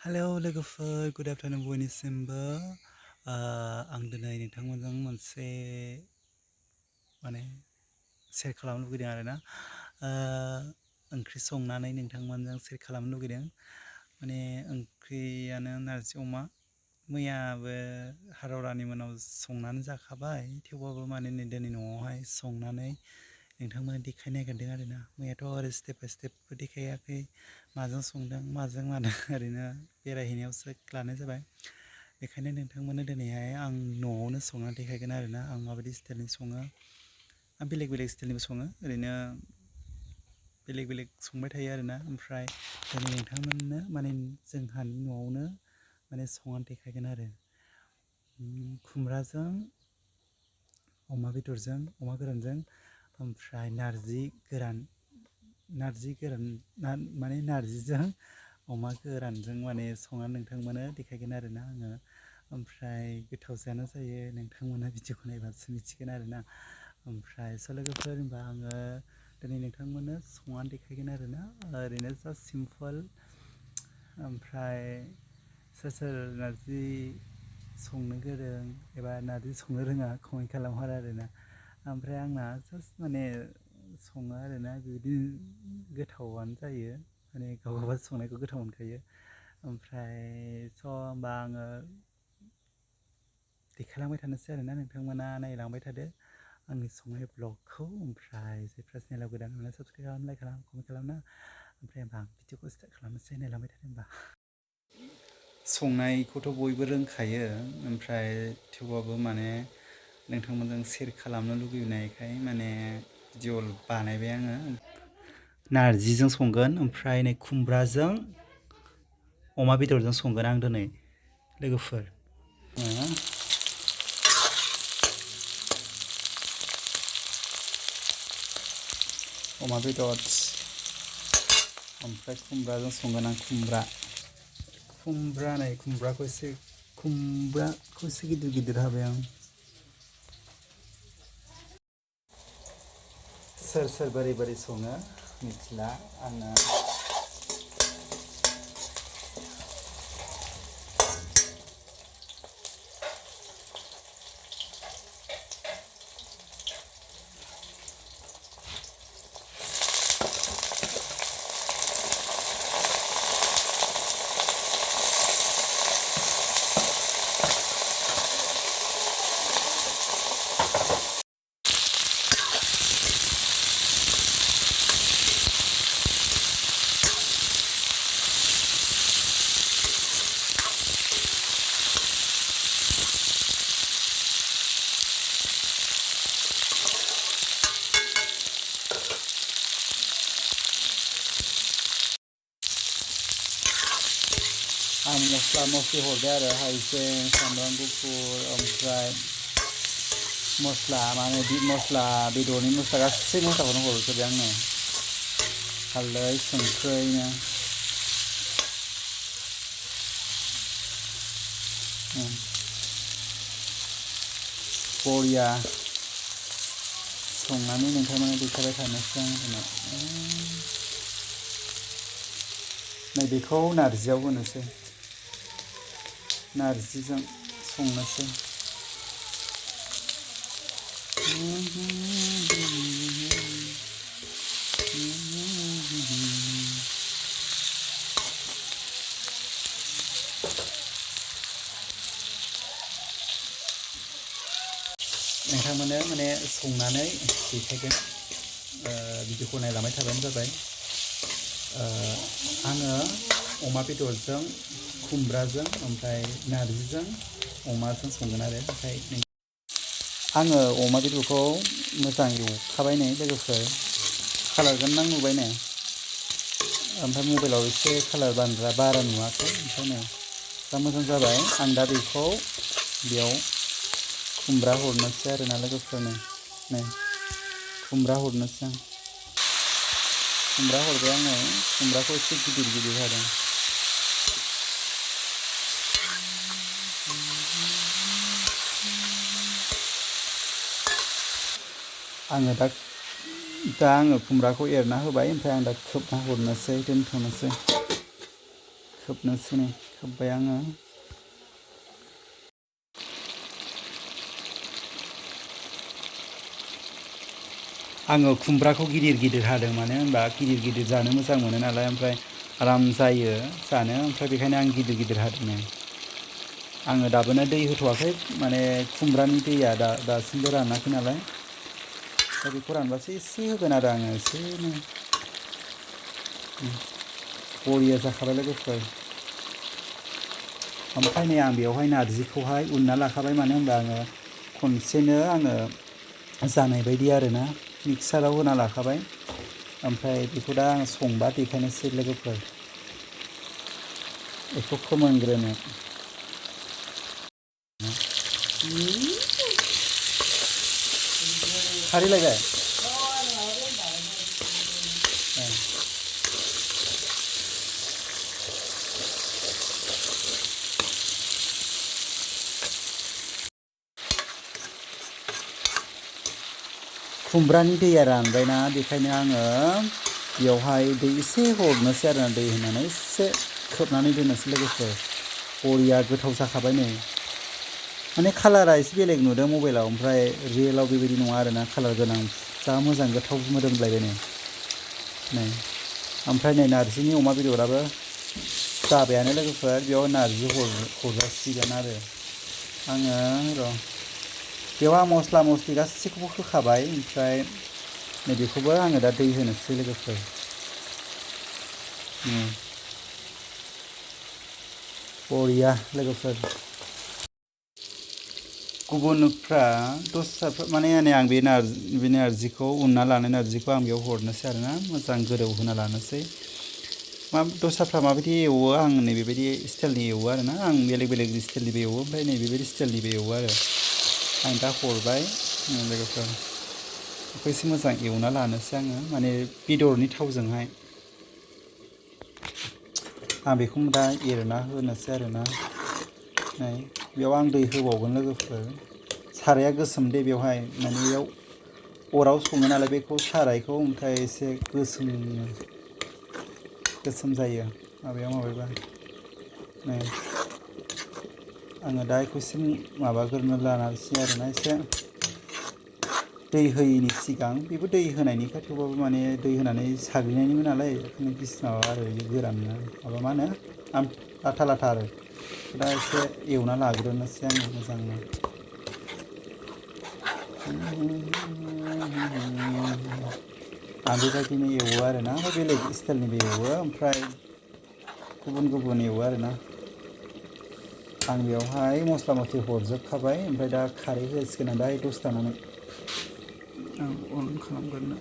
Hello लोगोफोर good afternoon बयनिसिमबो आं दिनै नोंथांमोनजों मोनसे माने शेयार खालामनो लुगैदों आरोना ओंख्रि संनानै नोंथांमोनजों शेयार खालामनो लुगैदों माने ओंख्रियानो नारजि अमा मैयाबो हारावरानि मोनाव संनानै जाखाबाय थेवबाबो माने दिनै न'आवहाय संनानै नोंथांमोननो देखायनो नागिरदों आरोना मैयाथ' ओरै स्टेप बाय स्टेपबो देखायाखै माजों संदों माजों मादों ओरैनो बेरायहैनायावसो लानाय जाबाय बेखायनो नोंथांमोननो दिनैहाय आं न'आवनो संनानै देखायगोन आरोना आं माबायदि स्टाइलनि सङो आं बेलेग बेलेग स्टाइलनिबो सङो ओरैनो बेलेग बेलेग संबाय थायो आरोना ओमफ्राय दिनै नोंथांमोननो माने जोंहानि न'आवनो माने संनानै देखायगोन आरो खुमब्राजों अमा बेदरजों अमा गोरानजों ओमफ्राय नारजि गोरान माने नारजिजों अमा गोरानजों माने संनानै नोंथांमोननो देखायगोन आरोना आङो ओमफ्राय गोथाव जानो जायो नोंथांमोना भिडिअखौ नायबासो मिथिगोन आरोना ओमफ्राय लोगोफोर होनबा आङो दिनै नोंथांमोननो संनानै देखायगोन आरोना ओरैनो जास्ट सिम्पोल ओमफ्राय सोर सोर नारजि संनो गोरों एबा नारजि संनो रोङा कमेन्ट खालामहर आरोना ओमफ्राय आंना जास्ट माने सङो आरोना बिदिनो गोथावानो जायो माने गावबा संनायखौ गोथाव मोनखायो ओमफ्राय होमबा आङो देखायलांबाय थानोसै आरोना नोंथांमोना नायलांबाय थादो आंनि संनाय ब्लगखौ ओमफ्राय जायफ्रा चेनेलाव गोदान होनब्ला साबसक्राइब खालाम लाइक खालाम कमेन्ट खालामना ओमफ्राय होमबा आं भिडिअखौ स्टार्ट खालामनोसै नायलांबाय थादो होमबा संनायखौथ' बयबो रोंखायो ओमफ्राय थेवबाबो माने नोंथांमोनजों शेयार खालामनो लुगैनायखाय माने भिडिअ बानायबाय आङो नारजिजों संगोन ओमफ्राय नै खुमब्राजों अमा बेदरजों संगोन आं दिनै लोगोफोर अमा बेदर ओमफ्राय खुमब्राजों संगोन आं खुमब्रा नै खुमब्राखौ एसे गिदिर गिदिर हाबाय आं सोर सोर बोरै बोरै सङो मिथिला आङो आं मस्ला मस्लि हरबाय आरो हाइजें सामब्राम गुफुर ओमफ्राय मस्ला माने मस्ला बेदरनि मस्ला गासै मस्लाखौनो हरजोब्बाय आङो हालदै संख्रैनो बरिया संनानै नोंथांमोना देखायबाय थानोसै आं उनाव नैबेखौ नारजियाव होनोसै नारजिजों संनोसै नोंथांमोननो माने संनानै देखायगोन भिडिअखौ नायलांबाय थाबानो जाबाय आङो अमा बेदरजों खुमब्राजों ओमफ्राय नारजिजों अमाजों संगोन आरो ओमफ्राय आङो अमा बेदरखौ मोजां एवखाबाय नै लोगोफोर कालारजों नुबाय नै ओमफ्राय मबाइलाव एसे कालार बारा नुवाखै ओमफ्राय नै दा मोजां जाबाय आं दा बेखौ बेयाव खुमब्रा हरनोसै आरोना लोगोफोरनो नै खुमब्रा हरनोसै आं खुमब्रा हरबाय आङो खुमब्राखौ एसे गिदिर गिदिर हादों आङो दा आङो खुमब्राखौ एरना होबाय ओमफ्राय आं दा खोबना हरनोसै दोनथ'नोसै खोबनोसै नै खोब्बाय आङो खुमब्राखौ गिदिर गिदिर हादों मानो होनबा गिदिर गिदिर जानो मोजां मोनो नालाय ओमफ्राय आराम जायो जानो ओमफ्राय बेखायनो आं गिदिर गिदिर हादों आङो दाबोनो दै होथ'वाखै माने खुमब्रानि दैया दासिमबो रानाखै नालाय दा बेखौ रानबासो एसे होगोन आरो आङो एसेनो बरिया जाखाबाय लोगोफोर ओमफ्राय नै आं बेवहाय नारजिखौहाय उनना लाखाबाय मानो होनबा आङो खनसेनो आङो जानाय बायदि आरोना मिक्साराव होना लाखाबाय ओमफ्राय बेखौ दा आं संबा देखायनोसै लोगोफोर बेखौ फोमोनग्रोनो खारै लायबाय खुमब्रानि दैया रानबायना बेखायनो आङो बेवहाय दै एसे हरनोसै आरोना दै होनानै एसे खोबनानै दोननोसै लोगोफोर बरिया गोथाव जाखाबाय नै माने कालारा एसे बेलेग नुदों मबाइलाव ओमफ्राय रियेलाव बेबायदि नङा आरोना कालार गोनां जा मोजां गोथाव मोदोमलायबाय नै ओमफ्राय नै नारजिनि अमा बेदराबो जाबायानो लोगोफोर बेयाव नारजि हरजासिगोन आरो आङो र' बेयाव आं मस्ला मस्लि गासैखौबो होखाबाय ओमफ्राय नैबेखौबो आङो दा दै होनोसै लोगोफोर बरिया लोगोफोर गुबुनफ्रा दस्राफ्रा माने आं बे नारजिखौ उनना लानाय नारजिखौ आं बेयाव हरनोसै आरोना मोजां गोदौ होना लानोसै दस्राफ्रा माबायदि एवो आं नै बेबायदि स्टाइलनि एवो आरोना आं बेलेग बेलेग स्टाइलनिबो एवो ओमफ्राय नै बेबायदि स्टाइलनिबो एवो आरो आं दा हरबाय लोगोफोर बेखौ एसे मोजां एवना लानोसै आङो माने बेदरनि थावजोंहाय आं बेखौ दा एरना होनोसै आरोना नै बेयाव आं दै होबावगोन लोगोफोर साराया गोसोम दे बेवहाय माने बेयाव अराव सङो नालाय बेखौ सारायखौ ओमफ्राय एसे गोसोम जायो माबाबा नै आङो दा बेखौ एसे माबाग्रोनो लानोसै आरोना एसे दै होयैनि सिगां बेबो दै होनायनिखा थेवबाबो माने दै होनानै साग्लिनायनिबो नालाय बेखायनो माबा आरो बे गोरान माबा मा होनो लाथा लाथा आरो दा एसे एवना लाग्रोनोसै आङो मोजांनो आं बेबायदिनो एवो आरोना बेलेग स्टाइलनिबो एवो ओमफ्राय गुबुन एवो आरोना आं बेवहाय मस्ला मस्लि हरजोबखाबाय ओमफ्राय दा खारै होसिगोन आं दाहाय दसे थानानै आं अन खालामग्रोनो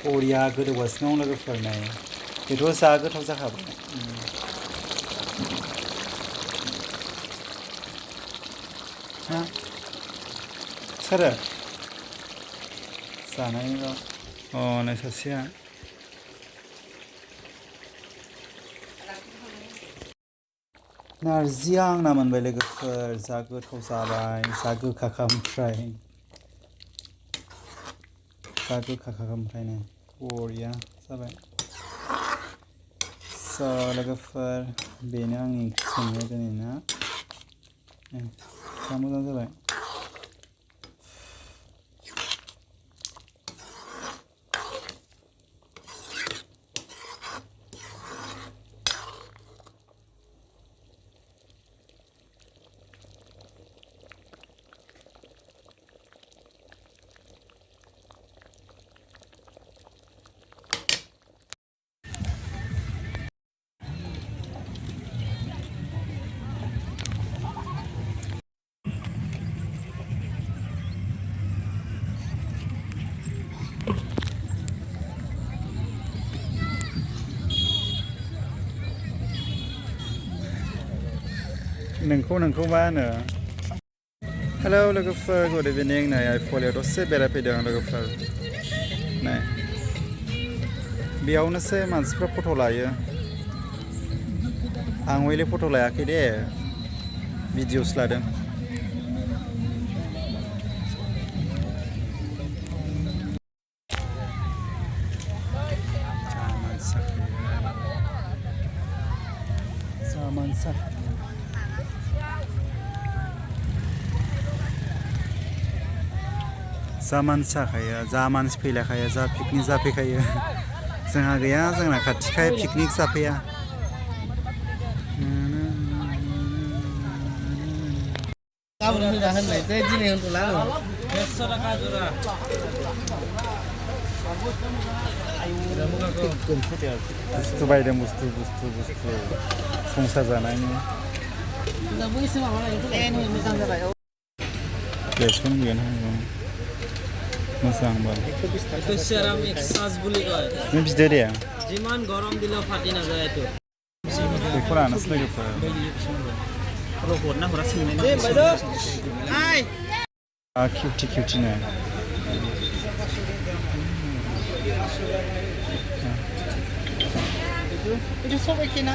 बरिया गोदौगासिनो दं लोगोफोर नै बेथ' जा गोथाव जाखाबाय हा सोरो जानायल' नै सासेया नारजिया आंना मोनबाय लोगोफोर जा गोथाव जाबाय जा गोखाखा ओमफ्राय नै बरिया जाबाय स' लोगोफोर बेनो आंनि ओंख्रि संनाया दिनैना जा मोजां जाबाय नोंखौ मा होनो हेलौ लोगोफोर गुड इभिनिं नै आइपवालियाव दसे बेरायफैदों लोगोफोर नै बेयावनोसो मानसिफ्रा फट' लायो आं हयले फट' लायाखै दे भिडिअ'सो लादों जा मानसि जाखायो जा मानसि फैलाखायो जा पिकनिक जाफैखायो जोंहा गैया जोंना खाथिखाय पिकनिक जाफैया गाबोन होना होननाय जे दिनै उन्दुला आङो 100 थाखा जरा बुस्थु बायदों बुस्थु संसार जानायनि मोजां जाबाय बेसन गैया मोजां बा itu ceramic sas বুলি কয় नों बिदो दे जिमान गरम दिलेও फाटि नाजाय एतो बेखौ लानासो लोगोफोर हरना हरा सोंनाय दे बायद' हाय किउटिनो itu सबाय केना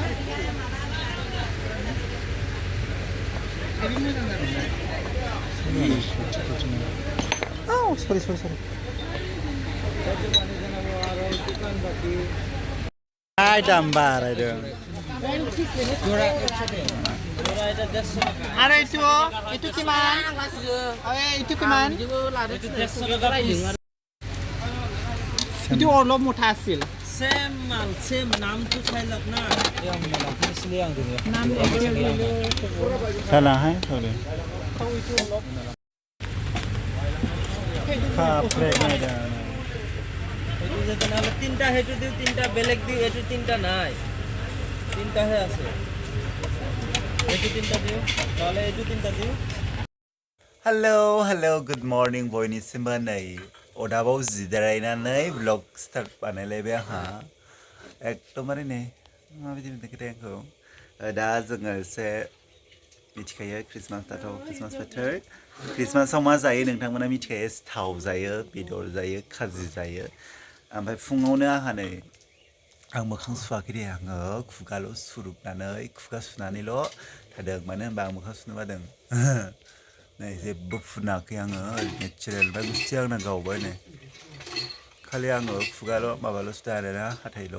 Oh, sorry. Ay, dambar itu. Ada itu kiman? Itu kiman? Itu orlo mutasil. Same नाम तो छैलक ना नाम Salah hai, sorry. Kaprek ada. itu যে তাহলে তিনটা হেতু দিও তিনটা বেলেগ দিও এটু তিনটা নাই তিনটা হে আছে এটু তিনটা দিও তাহলে এটু তিনটা দিও Hello, good morning बयनिसिमबो नै अदाबाव जिरायनानै ब्लग स्टार्ट बानायलायबाय आंहा एकदमबारे नै माबायदि मोनदों आंखौ दा जोङो एसे मिथिखायो क्रिसमास दाथ' क्रिसमास बोथोर क्रिसमासाव मा जायो नोंथांमोना मिथिखायो सिथाव जायो बेदर जायो खाजि जायो ओमफ्राय फुङावनो आंहा नै आं मोखां सुवाखै दे आङो खुगाल' सुरुबनानै खुगा सुनानैल' थादों मानो होनबा आं मोखां सुनो बादों नै जेबो फुनाखै आङो नेचारेल ओमफ्राय गुस्थिया आंना गावबाय नै खालि आङो खुगाल' माबाल' सुदों आरोना हाथाइल'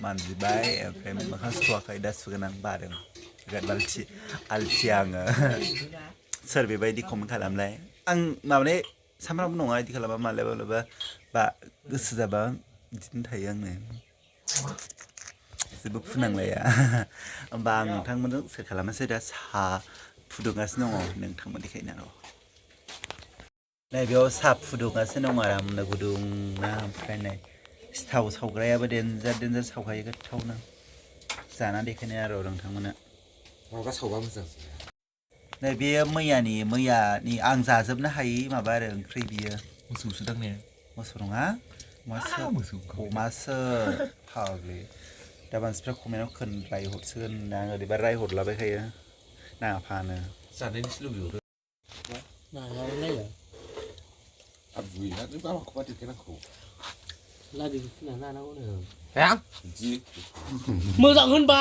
मानजिबाय ओमफ्राय मोखां सुथ'वाखै दा सुगोन आं बादों बिराद आलथिया आङो सोर बेबायदि कमेन्ट खालामलाय आं माने सामफ्रामबो नङा बिदि खालामा मालाबा बा गोसो जाबा बिदिनो थायो आङो जेबो फुनांलाया होमबा आं नोंथांमोनजों सोर खालामासै दा साहा फुदुंगासिनो दङ नोंथांमोन देखायना र' नै बेयाव साहा फुदुंगासिनो दङ आरामनो गुदुंना ओमफ्राय नै सिथाव सावग्रायाबो देन्जार सावखायो गोथावनो जाना देखायनाय आरो नोंथांमोना माबा सावबा मोजां नै बेयो मैयानि आं जाजोबनो हायै माबा आरो ओंख्रि बियो मोसौसो दांने मोसौ नङा अमासो फाग्लि दा मानसिफ्रा कमेन्टआव रायहरसिगोन आं ओरैबा रायहरलाबायखायो नाङा फानो जानायनिसो लुबैहरो नायालाय आबुयना नों माबाखौ देखायनांगौ लादिखौ फुना लानांगौनो हाया बिदि मोजां होनबा